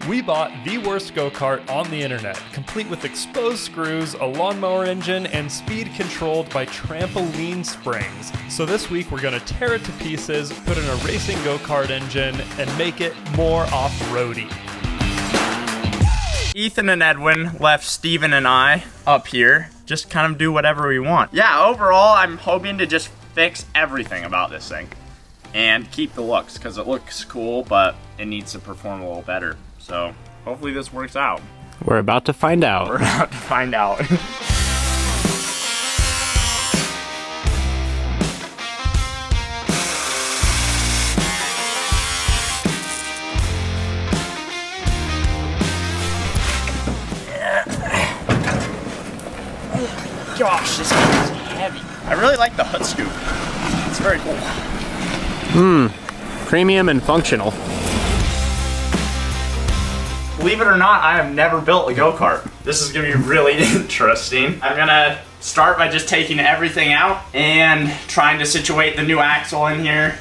We bought the worst go-kart on the internet, complete with exposed screws, a lawnmower engine, and speed controlled by trampoline springs. So this week we're going to tear it to pieces, put in a racing go-kart engine, and make it more off-roady. Ethan and Edwin left Steven and I up here, just kind of do whatever we want. Yeah, overall I'm hoping to just fix everything about this thing and keep the looks, because it looks cool, but it needs to perform a little better. So hopefully this works out. We're about to find out. We're about to find out. Oh, gosh, this thing is heavy. I really like the hood scoop. It's very cool. Premium and functional. Believe it or not, I have never built a go-kart. This is gonna be really interesting. I'm gonna start by just taking everything out and trying to situate the new axle in here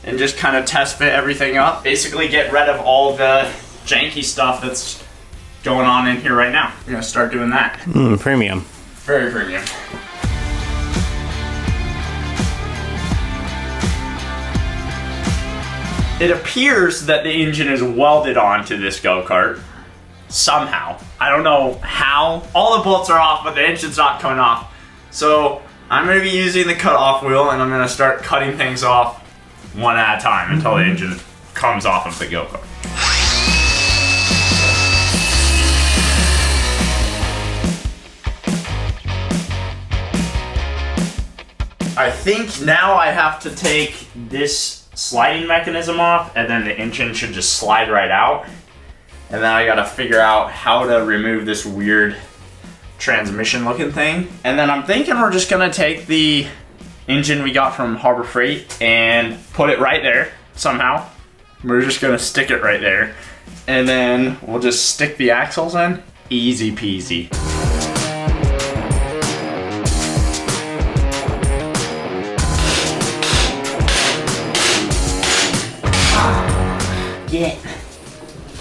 and just kind of test fit everything up. Basically get rid of all the janky stuff that's going on in here right now. I'm gonna start doing that. Premium. Very premium. It appears that the engine is welded onto this go-kart somehow. I don't know how. All the bolts are off, but the engine's not coming off. So I'm gonna be using the cut-off wheel, and I'm gonna start cutting things off one at a time until the engine comes off of the go-kart. I think now I have to take this sliding mechanism off, and then the engine should just slide right out. And then I gotta figure out how to remove this weird transmission looking thing. And then I'm thinking we're just gonna take the engine we got from Harbor Freight and put it right there somehow. We're just gonna stick it right there. And then we'll just stick the axles in. Easy peasy. Get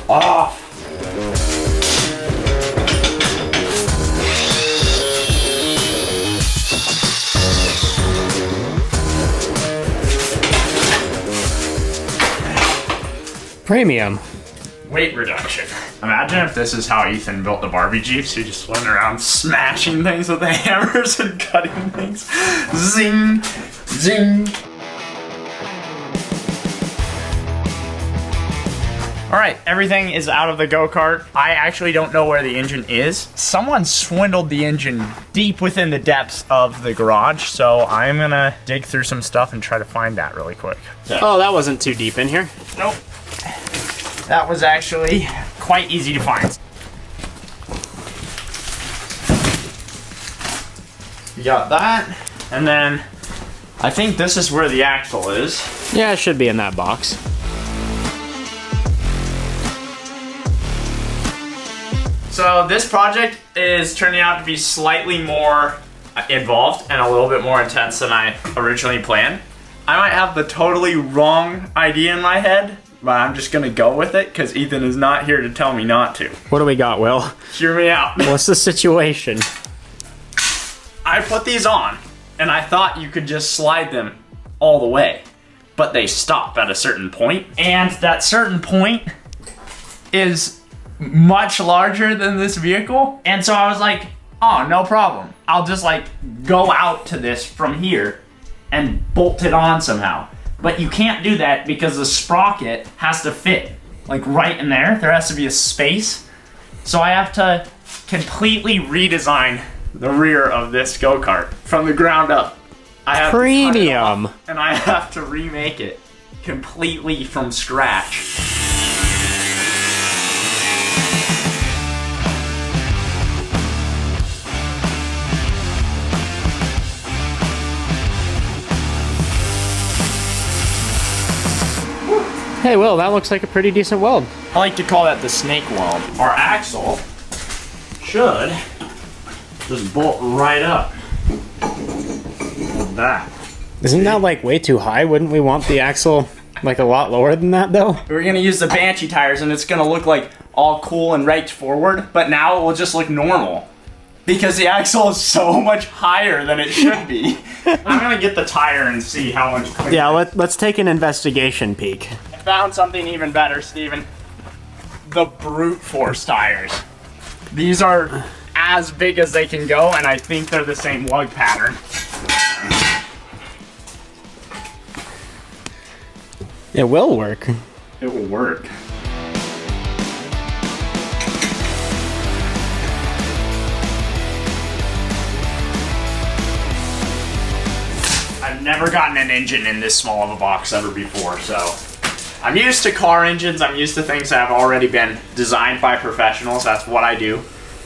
off. Premium. Weight reduction. Imagine if this is how Ethan built the Barbie Jeeps. He just went around smashing things with the hammers and cutting things. Zing, zing. All right, everything is out of the go-kart. I actually don't know where the engine is. Someone swindled the engine deep within the depths of the garage, so I'm gonna dig through some stuff and try to find that really quick. Oh, that wasn't too deep in here. Nope. That was actually quite easy to find. You got that, and then I think this is where the axle is. Yeah, it should be in that box. So this project is turning out to be slightly more involved and a little bit more intense than I originally planned. I might have the totally wrong idea in my head, but I'm just gonna go with it because Ethan is not here to tell me not to. What do we got, Will? Hear me out. What's the situation? I put these on and I thought you could just slide them all the way, but they stop at a certain point, and that certain point is much larger than this vehicle. And so I was like, oh, no problem. I'll just like go out to this from here and bolt it on somehow. But you can't do that because the sprocket has to fit like right in there. There has to be a space. So I have to completely redesign the rear of this go-kart from the ground up. I have Premium. to cut it off, and I have to remake it completely from scratch. Hey, Will, that looks like a pretty decent weld. I like to call that the snake weld. Our axle should just bolt right up like that. Isn't that like way too high? Wouldn't we want the axle like a lot lower than that though? We're gonna use the Banshee tires, and it's gonna look like all cool and right forward, but now it will just look normal. Because the axle is so much higher than it should be. I'm gonna get the tire and see how much cleaner. Yeah, let's take an investigation peek. I found something even better, Steven. The brute force tires. These are as big as they can go, and I think they're the same lug pattern. It will work. It will work. I've never gotten an engine in this small of a box ever before, so I'm used to car engines. I'm used to things that have already been designed by professionals. That's what I do.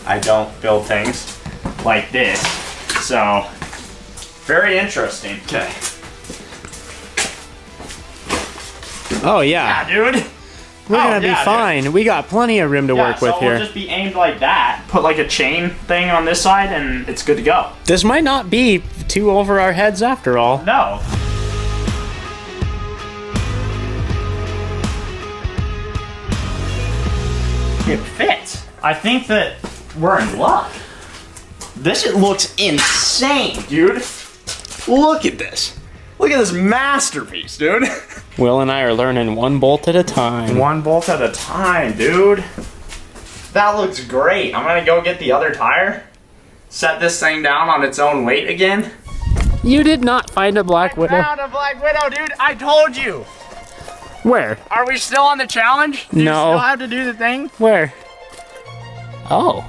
I don't build things like this. So, very interesting. Okay. Oh yeah, Yeah, dude. we're gonna be fine. We got plenty of room to work with here. It'll just be aimed like that. Put like a chain thing on this side, and it's good to go. This might not be too over our heads after all. No. It fits. I think that we're in luck. This shit looks insane, dude. Look at this. Look at this masterpiece, dude. Will and I are learning one bolt at a time. One bolt at a time, dude. That looks great. I'm gonna go get the other tire. Set this thing down on its own weight again. You did not find a Black Widow. Found a Black Widow, dude. I told you. Where? Are we still on the challenge? Do No. you still have to do the thing? Where? Oh.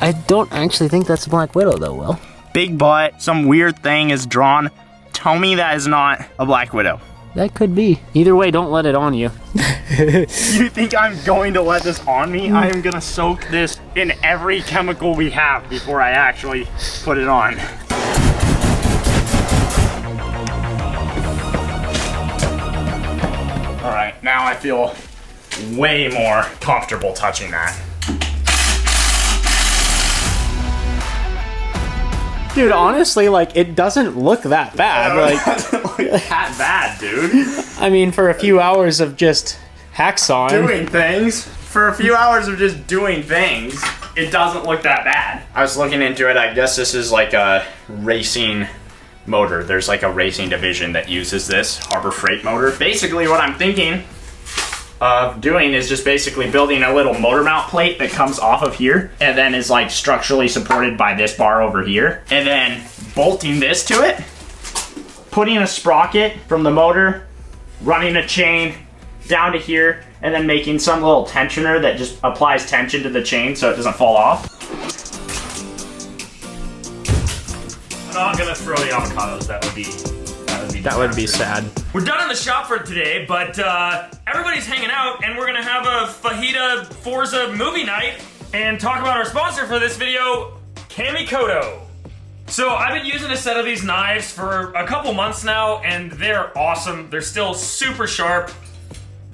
I don't actually think that's a Black Widow though, Will. Big butt. Some weird thing is drawn. Tell me that is not a Black Widow. That could be. Either way, don't let it on you. You think I'm going to let this on me? I am gonna soak this in every chemical we have before I actually put it on. All right, now I feel way more comfortable touching that. Dude, honestly, like, it doesn't look that bad. Like, It doesn't look that bad, dude. I mean, for a few hours of just hacksawing. Doing things. For a few hours of just doing things, it doesn't look that bad. I was looking into it. I guess this is like a racing motor. There's like a racing division that uses this Harbor Freight motor. Basically what I'm thinking of doing is just basically building a little motor mount plate that comes off of here and then is like structurally supported by this bar over here, and then bolting this to it, putting a sprocket from the motor, running a chain down to here, and then making some little tensioner that just applies tension to the chain so it doesn't fall off. I'm not gonna throw the avocados. That would be sad. We're done in the shop for today, but everybody's hanging out, and we're gonna have a Fajita Forza movie night and talk about our sponsor for this video, Kamikoto. So I've been using a set of these knives for a couple months now, and they're awesome. They're still super sharp.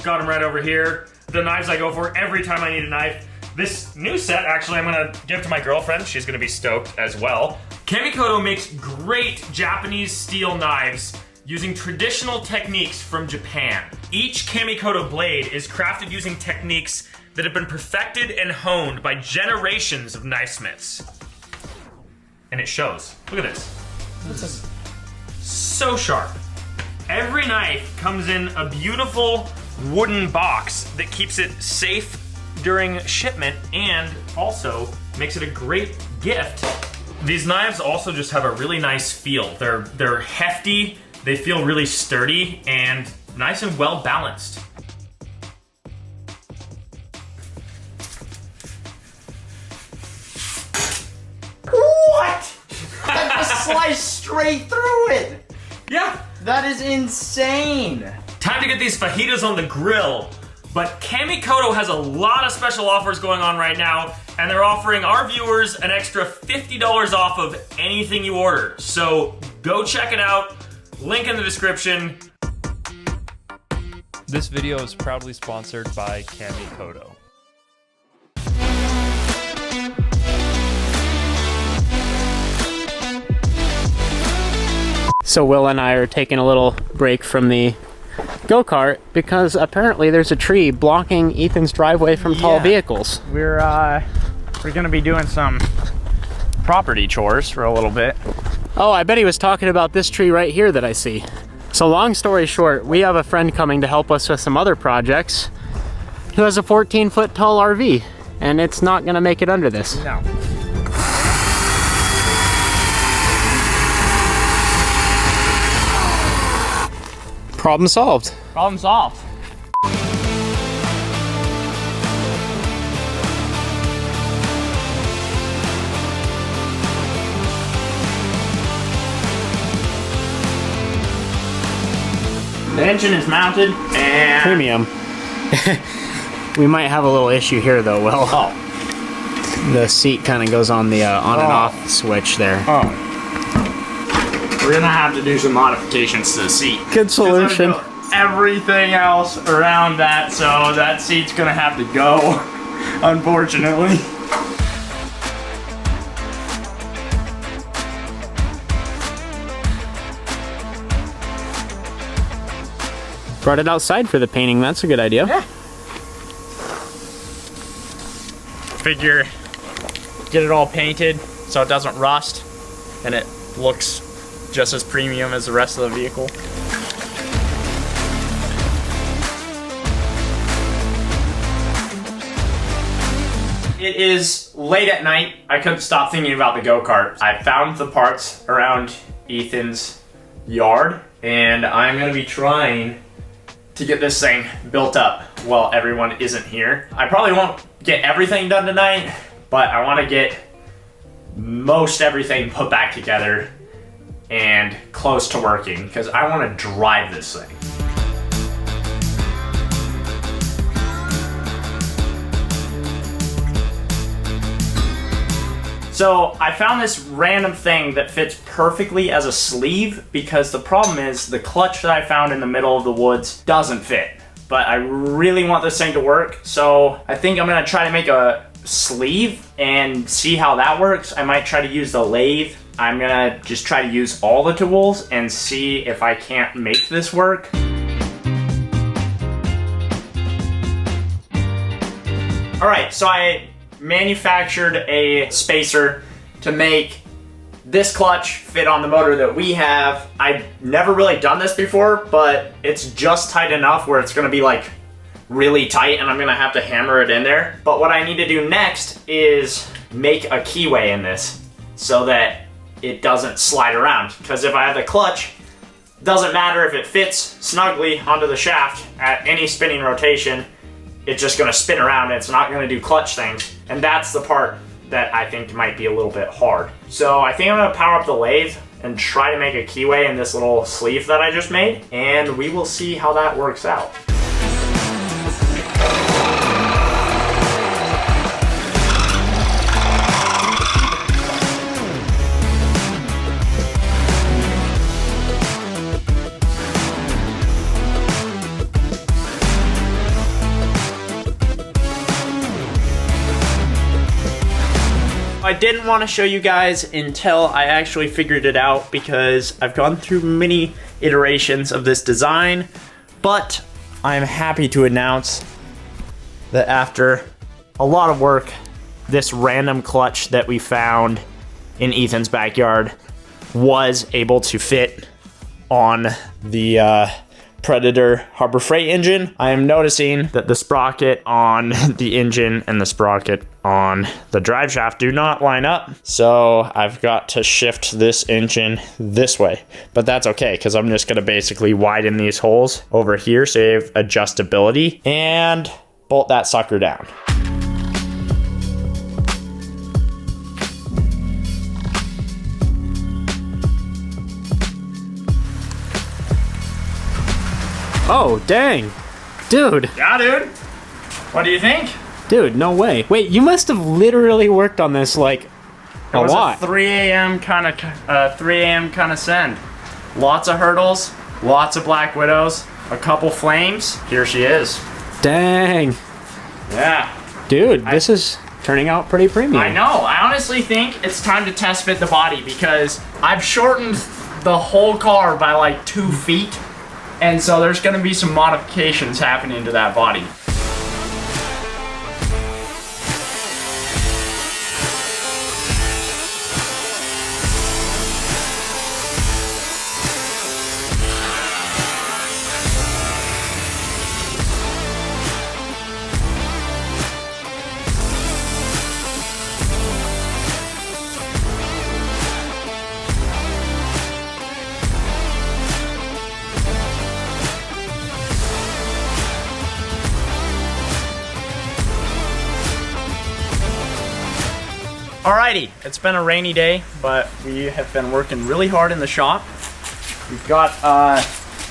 Got them right over here. The knives I go for every time I need a knife. This new set, actually, I'm gonna give to my girlfriend. She's gonna be stoked as well. Kamikoto makes great Japanese steel knives using traditional techniques from Japan. Each Kamikoto blade is crafted using techniques that have been perfected and honed by generations of knifesmiths. And it shows. Look at this. This is so sharp. Every knife comes in a beautiful wooden box that keeps it safe during shipment and also makes it a great gift. These knives also just have a really nice feel. They're hefty, they feel really sturdy, and nice and well balanced. What? That just sliced straight through it. Yeah, That is insane. time to get these fajitas on the grill. But Kamikoto has a lot of special offers going on right now, and they're offering our viewers an extra $50 off of anything you order. So go check it out. Link in the description. This video is proudly sponsored by Kamikoto. So Will and I are taking a little break from the go-kart because apparently there's a tree blocking Ethan's driveway from tall vehicles. We're gonna be doing some property chores for a little bit. Oh, I bet he was talking about this tree right here that I see. So long story short, we have a friend coming to help us with some other projects who has a 14-foot tall RV, and it's not gonna make it under this. No. Problem solved. Problem solved. The engine is mounted and... Premium. We might have a little issue here though, Will. Oh. The seat kind of goes on the on and off switch there. Oh. We're gonna have to do some modifications to the seat. Good solution. Everything else around that, so that seat's gonna have to go, unfortunately. Brought it outside for the painting. That's a good idea. Yeah. Figure, get it all painted so it doesn't rust and it looks just as premium as the rest of the vehicle. It is late at night. I couldn't stop thinking about the go-kart. I found the parts around Ethan's yard and I'm gonna be trying to get this thing built up while everyone isn't here. I probably won't get everything done tonight, but I want to get most everything put back together and close to working because I want to drive this thing. So I found this random thing that fits perfectly as a sleeve because the problem is the clutch that I found in the middle of the woods doesn't fit. But I really want this thing to work, so I think I'm gonna try to make a sleeve and see how that works. I might try to use the lathe. I'm gonna just try to use all the tools and see if I can't make this work. All right, so I manufactured a spacer to make this clutch fit on the motor that we have. I've never really done this before, but it's just tight enough where it's gonna be like really tight and I'm gonna have to hammer it in there. But what I need to do next is make a keyway in this so that it doesn't slide around. Because if I have the clutch, it doesn't matter if it fits snugly onto the shaft at any spinning rotation, it's just gonna spin around and it's not gonna do clutch things. And that's the part that I think might be a little bit hard. So I think I'm gonna power up the lathe and try to make a keyway in this little sleeve that I just made, and we will see how that works out. I didn't want to show you guys until I actually figured it out because I've gone through many iterations of this design, but I'm happy to announce that after a lot of work, this random clutch that we found in Ethan's backyard was able to fit on the Predator Harbor Freight engine. I am noticing that the sprocket on the engine and the sprocket on the drive shaft do not line up, so I've got to shift this engine this way. But that's okay, because I'm just going to basically widen these holes over here, save adjustability, and bolt that sucker down. Oh, dang. Dude. Yeah, dude. What do you think? Dude, no way. Wait, you must have literally worked on this like a lot. It was a 3 a.m. kind of send. Lots of hurdles, lots of Black Widows, a couple flames. Here she is. Dang. Yeah. Dude, this is turning out pretty premium. I know. I honestly think it's time to test fit the body because I've shortened the whole car by like 2 feet. And so there's gonna be some modifications happening to that body. Alrighty, it's been a rainy day, but we have been working really hard in the shop. We've got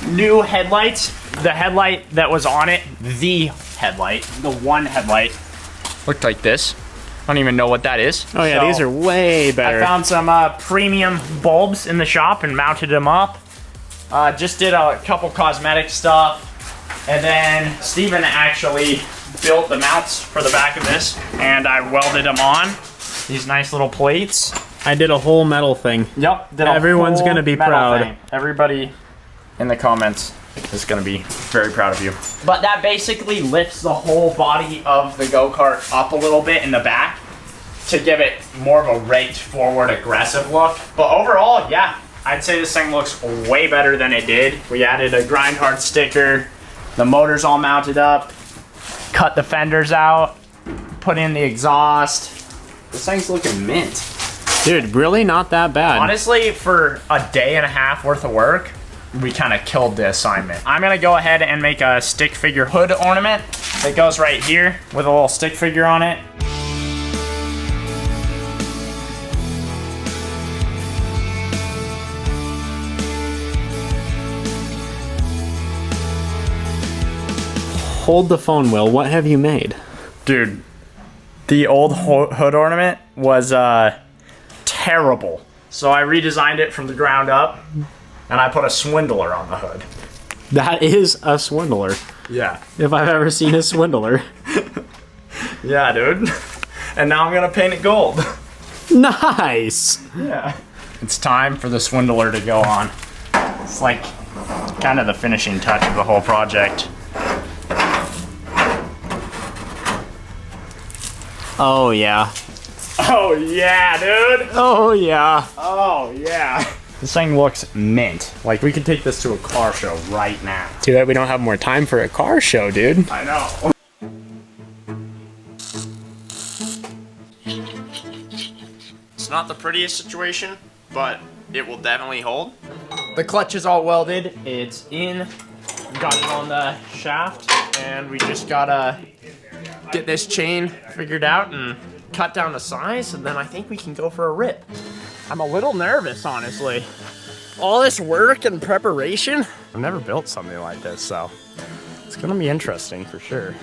new headlights. The headlight that was on it, the one headlight, looked like this. I don't even know what that is. Oh yeah, So these are way better. I found some premium bulbs in the shop and mounted them up. Just did a couple cosmetic stuff. And then Steven actually built the mounts for the back of this, and I welded them on. These nice little plates. I did a whole metal thing. Yep. Everyone's gonna be proud. Everybody in the comments is gonna be very proud of you. But that basically lifts the whole body of the go-kart up a little bit in the back to give it more of a raked forward aggressive look. But overall, yeah, I'd say this thing looks way better than it did. We added a grind hard sticker. The motor's all mounted up. Cut the fenders out. Put in the exhaust. This thing's looking mint. Dude, really not that bad. Honestly, for a day and a half worth of work, we kind of killed the assignment. I'm gonna go ahead and make a stick figure hood ornament that goes right here with a little stick figure on it. Hold the phone, Will. What have you made? Dude, the old hood ornament was terrible. So I redesigned it from the ground up, and I put a swindler on the hood. That is a swindler. Yeah. If I've ever seen a swindler. Yeah, dude. And now I'm gonna paint it gold. Nice. Yeah. It's time for the swindler to go on. It's like kind of the finishing touch of the whole project. Oh yeah. Oh yeah, dude. Oh yeah. Oh yeah. This thing looks mint. Like we could take this to a car show right now. Too bad we don't have more time for a car show, dude. I know. It's not the prettiest situation, but it will definitely hold. The clutch is all welded. It's in. Got it on the shaft, and we just gotta get this chain figured out and cut down the size, and then I think we can go for a rip. I'm a little nervous, honestly. All this work and preparation. I've never built something like this, so it's gonna be interesting for sure.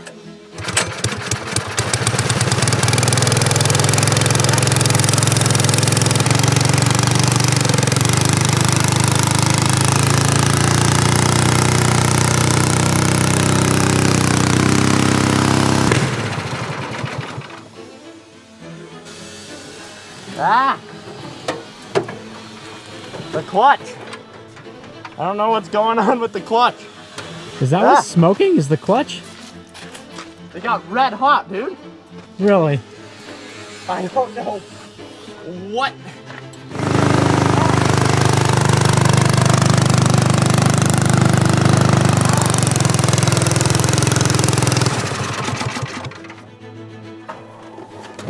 Ah! The clutch. I don't know what's going on with the clutch. Is that what's smoking? Is the clutch? They got red hot, dude. Really? I don't know what.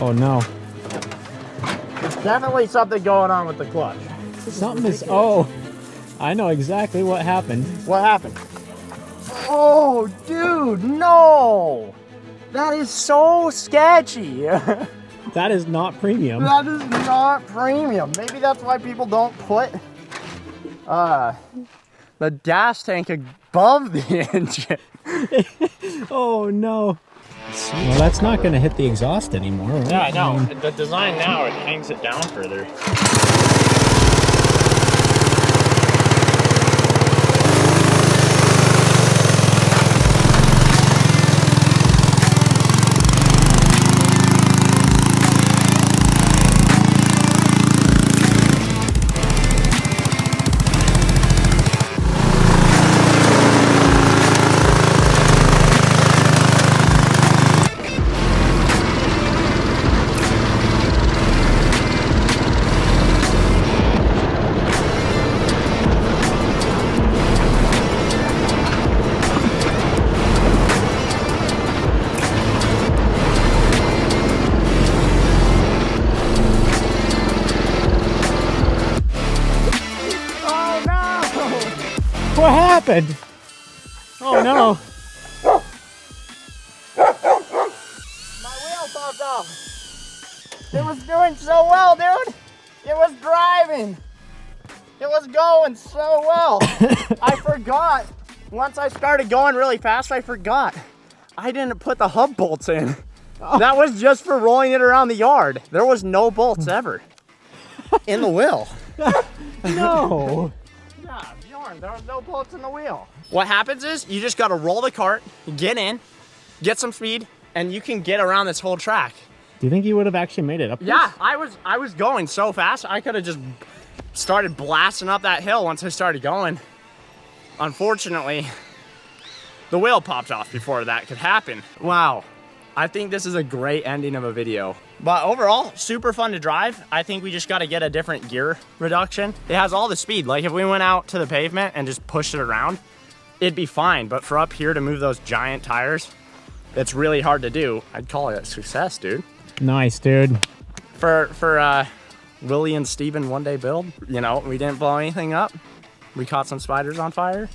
Oh no. Definitely something going on with the clutch. Something is. Oh, I know exactly what happened. What happened? Oh, dude, no! That is so sketchy. That is not premium. That is not premium. Maybe that's why people don't put the gas tank above the engine. Oh no. Well, that's not going to hit the exhaust anymore, right? Yeah, I know. The design now, it hangs it down further. happened? Oh no. My wheel popped off. It was doing so well, dude. It was driving. It was going so well. I forgot. Once I started going really fast, I forgot. I didn't put the hub bolts in. That was just for rolling it around the yard. There was no bolts ever in the wheel. No. Yeah, Bjorn, there was no bolts in the wheel. What happens is you just gotta roll the cart, get in, get some speed, and you can get around this whole track. Do you think you would have actually made it up? Yeah, I was going so fast, I could have just started blasting up that hill once I started going. Unfortunately, the wheel popped off before that could happen. Wow, I think this is a great ending of a video. But overall, super fun to drive. I think we just gotta get a different gear reduction. It has all the speed. Like if we went out to the pavement and just pushed it around, it'd be fine. But for up here to move those giant tires, it's really hard to do. I'd call it a success, dude. Nice, dude. For Willie and Steven one day build, you know, we didn't blow anything up. We caught some spiders on fire.